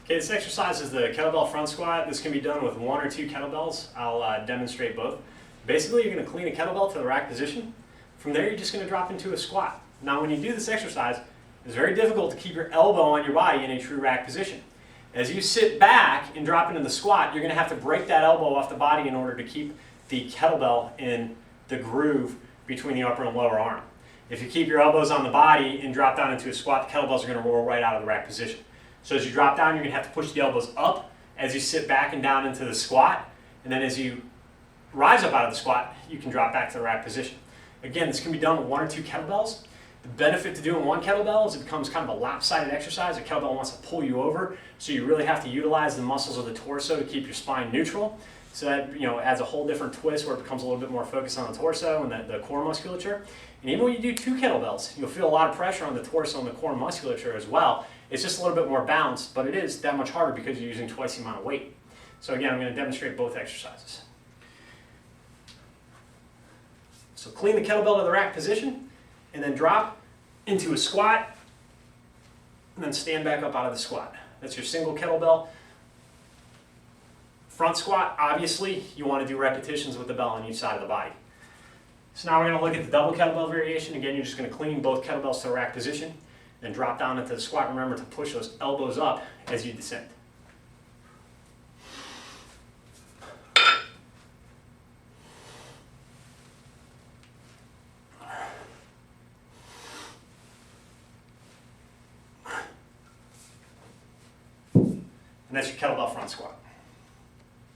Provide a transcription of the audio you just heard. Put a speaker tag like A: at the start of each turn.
A: Okay, this exercise is the kettlebell front squat. This can be done with 1 or 2 kettlebells. I'll demonstrate both. Basically, you're going to clean a kettlebell to the rack position. From there, you're just going to drop into a squat. Now, when you do this exercise, it's very difficult to keep your elbow on your body in a true rack position. As you sit back and drop into the squat, you're going to have to break that elbow off the body in order to keep the kettlebell in the groove between the upper and lower arm. If you keep your elbows on the body and drop down into a squat, the kettlebells are going to roll right out of the rack position. So as you drop down, you're going to have to push the elbows up as you sit back and down into the squat. And then as you rise up out of the squat, you can drop back to the rack position. Again, this can be done with 1 or 2 kettlebells. The benefit to doing 1 kettlebell is it becomes kind of a lopsided exercise. A kettlebell wants to pull you over, so you really have to utilize the muscles of the torso to keep your spine neutral. So that adds a whole different twist where it becomes a little bit more focused on the torso and the core musculature. And even when you do 2 kettlebells, you'll feel a lot of pressure on the torso and the core musculature as well. It's just a little bit more balanced, but it is that much harder because you're using twice the amount of weight. So again, I'm going to demonstrate both exercises. So clean the kettlebell to the rack position, and then drop into a squat, and then stand back up out of the squat. That's your single kettlebell. Front squat, obviously, you want to do repetitions with the bell on each side of the body. So now we're going to look at the double kettlebell variation. Again, you're just going to clean both kettlebells to the rack position, then drop down into the squat. Remember to push those elbows up as you descend. And that's your kettlebell front squat.